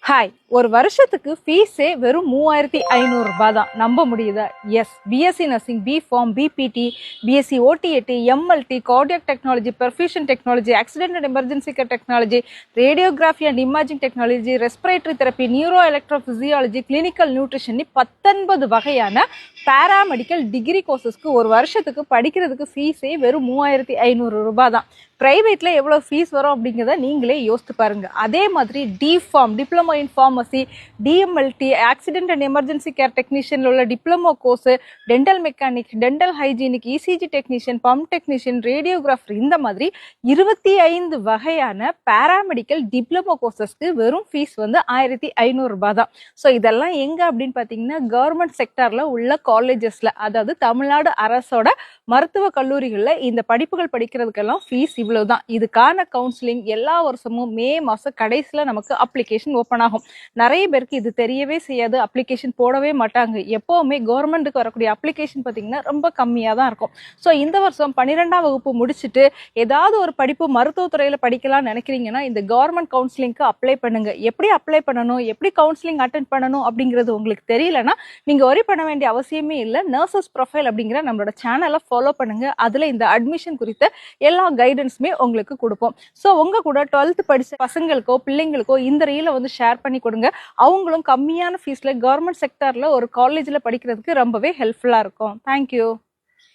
Hi, ஒரு வருஷத்துக்கு ஃபீஸே வெறும் 3500 ரூபாய் தான். நம்ப முடியுதா? Yes, BSc nursing, BPharm, BPT, BSc OTAT, MLT, cardiac technology, perfusion technology, accident and emergency care technology, radiography and imaging technology, respiratory therapy, neuro electrophysiology, clinical nutrition 19 வகையான paramedical degree கோர்சஸ்க்கு ஒரு வருஷத்துக்கு படிக்கிறதுக்கு ஃபீஸே வெறும் 3500 ரூபாய் தான். பிரைவேட்ல எவ்வளவு ஃபீஸ் வரும் அப்படிங்கிறத நீங்களே யோசித்து பாருங்க. அதே மாதிரி DPharm, diploma in pharmacy, DMLT, accident and emergency care டெக்னீஷியன்ல உள்ள diploma course, dental mechanic, dental hygienic, ECG technician, pump technician, radiographer, இந்த மாதிரி 25 வகையான பேராமெடிக்கல் டிப்ளமோ கோர்சஸ்க்கு வெறும் ஃபீஸ் வந்து 1500 ரூபாய் தான். ஸோ இதெல்லாம் எங்க அப்படின்னு பார்த்தீங்கன்னா கவர்மெண்ட் செக்டர்ல உள்ள காலேஜஸ்ல, அதாவது தமிழ்நாடு அரசோட மருத்துவ கல்லூரிகள்ல இந்த படிப்புகள் படிக்கிறதுக்கெல்லாம் ஃபீஸ் இவ்வளவுதான். இதுக்கான கவுன்சிலிங் எல்லா வருஷமும் மே மாசம் கடைசியில நமக்கு அப்ளிகேஷன் ஓப்பன் ஆகும். நிறைய பேருக்கு இது தெரியவே செய்யாது, அப்ளிகேஷன் போடவே மாட்டாங்க. எப்பவுமே கவர்மெண்ட்டுக்கு வரக்கூடிய அப்ளிகேஷன் பார்த்தீங்கன்னா ரொம்ப கம்மியாக தான் இருக்கும். ஸோ இந்த வருஷம் 12ஆம் வகுப்பு முடிச்சுட்டு ஏதாவது ஒரு படிப்பு மருத்துவத்துறையில படிக்கலாம்னு நினைக்கிறீங்கன்னா இந்த கவர்மெண்ட் கவுன்சிலிங்க்கு அப்ளை பண்ணுங்க. எப்படி அப்ளை பண்ணணும், எப்படி கவுன்சிலிங் அட்டென்ட் பண்ணணும் அப்படிங்கிறது உங்களுக்கு தெரியலன்னா நீங்க ஒரி பண்ண வேண்டிய அவசியமே இல்லை. நர்சஸ் ப்ரொஃபைல் அப்படிங்கிற நம்மளோட சேனலை ஃபாலோ பண்ணுங்க. அதுல இந்த அட்மிஷன் குறித்த எல்லா கைடன்ஸுமே உங்களுக்கு கொடுப்போம். ஸோ உங்க கூட 12th படிச்ச பசங்களுக்கோ பிள்ளைங்களுக்கோ இந்த ரீலை வந்து ஷேர் பண்ணி கொடுங்க. அவங்களும் கம்மியான ஃபீஸ்ல கவர்மெண்ட் செக்டர்ல ஒரு காலேஜ்ல படிக்கிறதுக்கு ரொம்பவே ஹெல்ப்ஃபுல்லா இருக்கும். தேங்க்யூ.